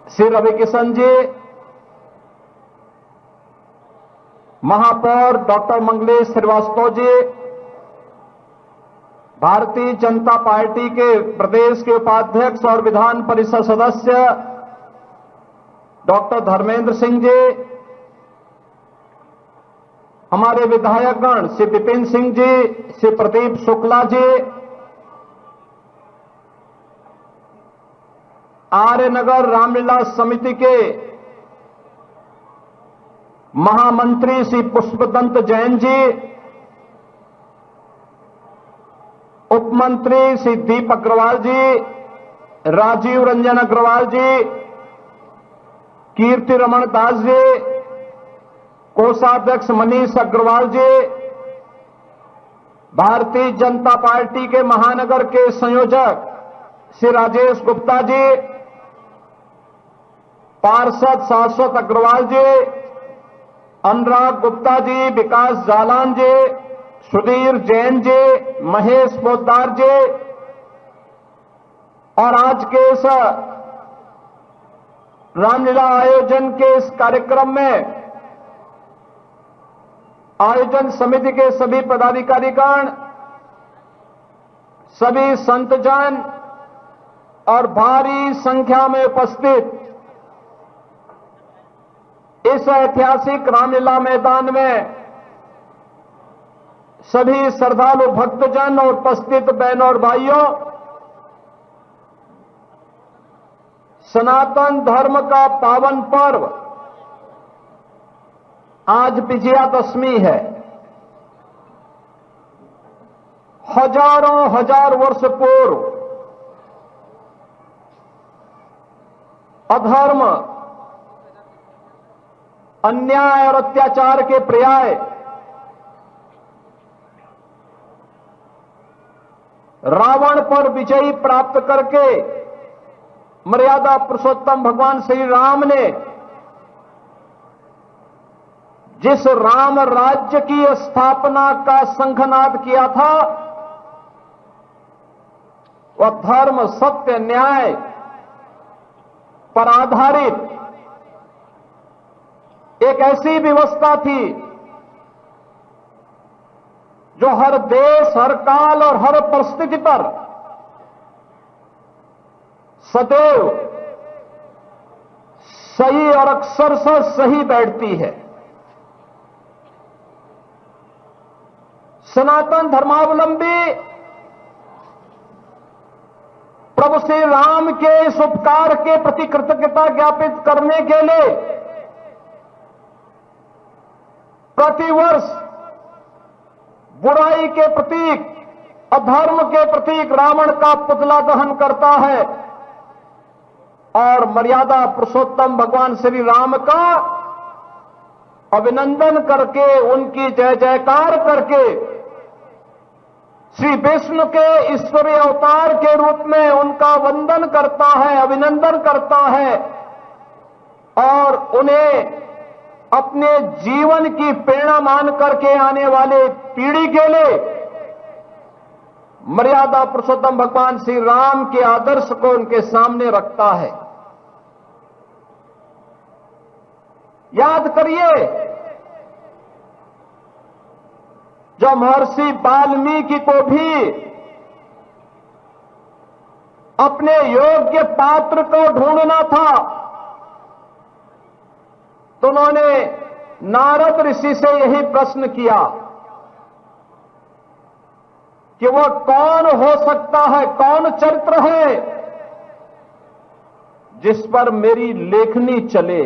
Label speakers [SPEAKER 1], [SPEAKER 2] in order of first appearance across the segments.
[SPEAKER 1] श्री रविकिशन जी, महापौर doctor Manglesh Srivastava ji, Bharatiya Janata party के प्रदेश के उपाध्यक्ष और विधान परिषद सदस्य डॉक्टर धर्मेंद्र सिंह जी, हमारे विधायकगण श्री विपिन सिंह जी, श्री प्रदीप शुक्ला जी, आर्यनगर रामलीला समिति के महामंत्री श्री पुष्पदंत जैन जी, उपमंत्री श्री दीप अग्रवाल जी, राजीव रंजन अग्रवाल जी, कीर्ति रमन दास जी, कोषाध्यक्ष मनीष अग्रवाल जी, भारतीय जनता पार्टी के महानगर के संयोजक श्री राजेश गुप्ता जी, पार्षद शाश्वत अग्रवाल जी, अनुराग गुप्ता जी, विकास जालान जी, सुधीर जैन जी, महेश पोद्दार जी, और आज के इस रामलीला आयोजन के इस कार्यक्रम में आयोजन समिति के सभी पदाधिकारीगण, सभी संतजन और भारी संख्या में उपस्थित इस ऐतिहासिक रामलीला मैदान में सभी श्रद्धालु भक्तजन और उपस्थित बहनों और भाइयों, सनातन धर्म का पावन पर्व आज विजयादशमी है। हजारों हजार वर्ष पूर्व अधर्म, अन्याय और अत्याचार के पर्याय रावण पर विजय प्राप्त करके मर्यादा पुरुषोत्तम भगवान श्री राम ने जिस राम राज्य की स्थापना का शंखनाद किया था, वह धर्म, सत्य, न्याय पर आधारित एक ऐसी व्यवस्था थी जो हर देश, हर काल और हर परिस्थिति पर सदैव सही और अक्षरशः सही बैठती है। सनातन धर्मावलंबी प्रभु श्री राम के इस उपकार के प्रति कृतज्ञता ज्ञापित करने के लिए प्रतिवर्ष बुराई के प्रतीक, अधर्म के प्रतीक रावण का पुतला दहन करता है और मर्यादा पुरुषोत्तम भगवान श्री राम का अभिनंदन करके, उनकी जय जयकार करके, श्री विष्णु के ईश्वरीय अवतार के रूप में उनका वंदन करता है, अभिनंदन करता है और उन्हें अपने जीवन की प्रेरणा मान करके आने वाले पीढ़ी के लिए मर्यादा पुरुषोत्तम भगवान श्री राम के आदर्श को उनके सामने रखता है। याद करिए, जब महर्षि वाल्मीकि को भी अपने योग्य पात्र को ढूंढना था तो उन्होंने नारद ऋषि से यही प्रश्न किया कि वह कौन हो सकता है, कौन चरित्र है जिस पर मेरी लेखनी चले,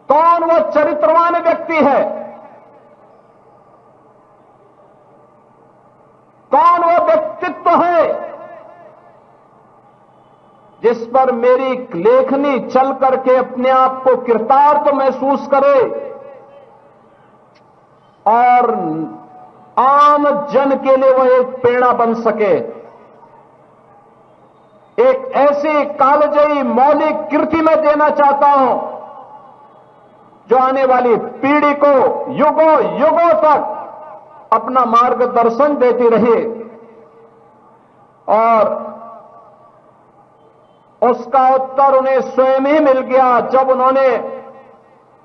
[SPEAKER 1] कौन वह चरित्रवान व्यक्ति है, कौन वह व्यक्तित्व है जिस पर मेरी लेखनी चल करके अपने आप को कृतार्थ महसूस करे और आम जन के लिए वह एक प्रेरणा बन सके, एक ऐसी कालजयी मौलिक कृति में देना चाहता हूं जो आने वाली पीढ़ी को युगों युगों तक अपना मार्गदर्शन देती रहे और उसका उत्तर उन्हें स्वयं ही मिल गया जब उन्होंने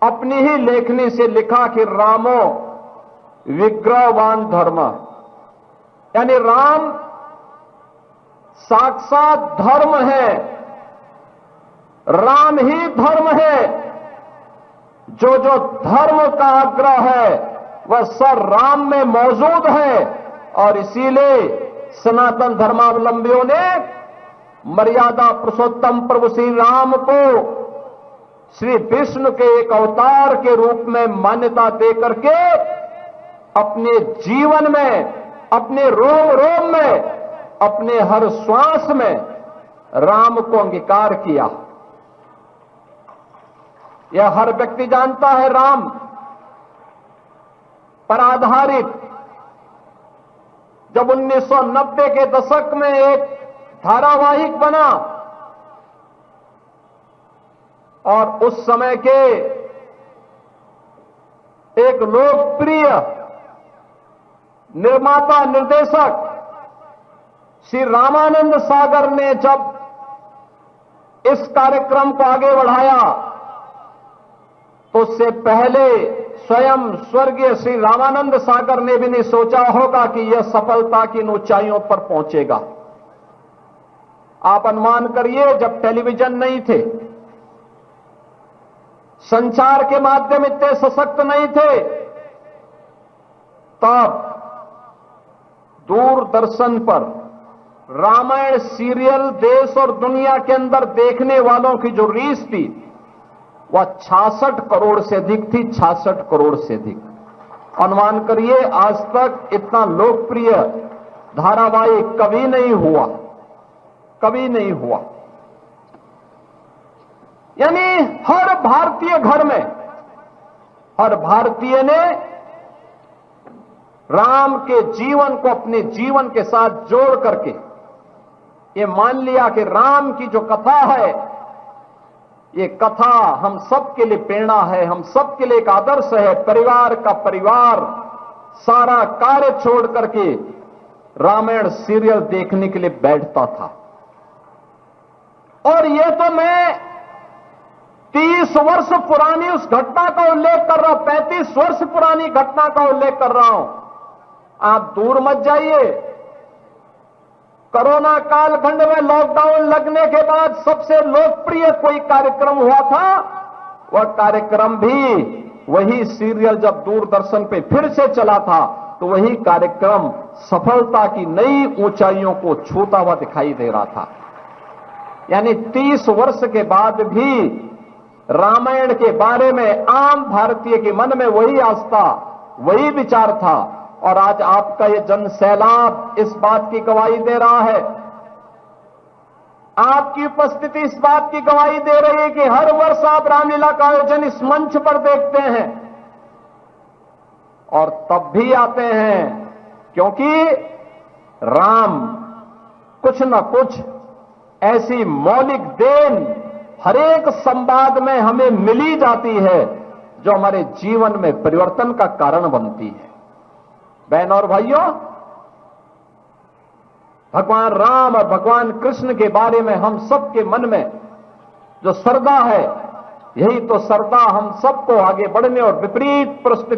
[SPEAKER 1] अपनी ही लेखनी से लिखा कि रामो विग्रहवान धर्म, यानी राम साक्षात धर्म है, राम ही धर्म है। जो जो धर्म का आग्रह है वह सब राम में मौजूद है। और इसीलिए सनातन धर्मावलंबियों ने मर्यादा पुरुषोत्तम प्रभु श्री राम को श्री विष्णु के एक अवतार के रूप में मान्यता देकर के अपने जीवन में, अपने रोम रोम में, अपने हर श्वास में राम को अंगीकार किया। यह हर व्यक्ति जानता है। राम पर आधारित जब 1990 के दशक में एक धारावाहिक बना और उस समय के एक लोकप्रिय निर्माता निर्देशक श्री रामानंद सागर ने जब इस कार्यक्रम को आगे बढ़ाया तो उससे पहले स्वयं स्वर्गीय श्री रामानंद सागर ने भी नहीं सोचा होगा कि यह सफलता की ऊंचाइयों पर पहुंचेगा। आप अनुमान करिए, जब टेलीविजन नहीं थे, संचार के माध्यम इतने सशक्त नहीं थे, तब दूरदर्शन पर रामायण सीरियल देश और दुनिया के अंदर देखने वालों की जो रीच थी वह 66 करोड़ से अधिक थी। 66 करोड़ से अधिक। अनुमान करिए, आज तक इतना लोकप्रिय धारावाहिक कभी नहीं हुआ, कभी नहीं हुआ। यानी हर भारतीय घर में, हर भारतीय ने राम के जीवन को अपने जीवन के साथ जोड़ करके ये मान लिया कि राम की जो कथा है, ये कथा हम सबके लिए प्रेरणा है, हम सबके लिए एक आदर्श है। परिवार का परिवार सारा कार्य छोड़ करके रामायण सीरियल देखने के लिए बैठता था। और ये तो मैं 30 वर्ष पुरानी उस घटना का उल्लेख कर रहा हूं, 35 वर्ष पुरानी घटना का उल्लेख कर रहा हूं। आप दूर मत जाइए। कोरोना कालखंड में लॉकडाउन लगने के बाद सबसे लोकप्रिय कोई कार्यक्रम हुआ था, वह कार्यक्रम भी वही सीरियल जब दूरदर्शन पे फिर से चला था तो वही कार्यक्रम सफलता की नई ऊंचाइयों को छूता हुआ दिखाई दे रहा था। यानी 30 वर्ष के बाद भी रामायण के बारे में आम भारतीय के मन में वही आस्था, वही विचार था। और आज आपका ये जन सैलाब इस बात की गवाही दे रहा है, आपकी उपस्थिति इस बात की गवाही दे रही है कि हर वर्ष आप रामलीला का आयोजन इस मंच पर देखते हैं और तब भी आते हैं क्योंकि राम कुछ न कुछ ऐसी मौलिक देन हरेक संवाद में हमें मिली जाती है जो हमारे जीवन में परिवर्तन का कारण बनती है। बहन और भाइयों, भगवान राम और भगवान कृष्ण के बारे में हम सबके मन में जो श्रद्धा है, यही तो श्रद्धा हम सबको आगे बढ़ने और विपरीत परिस्थिति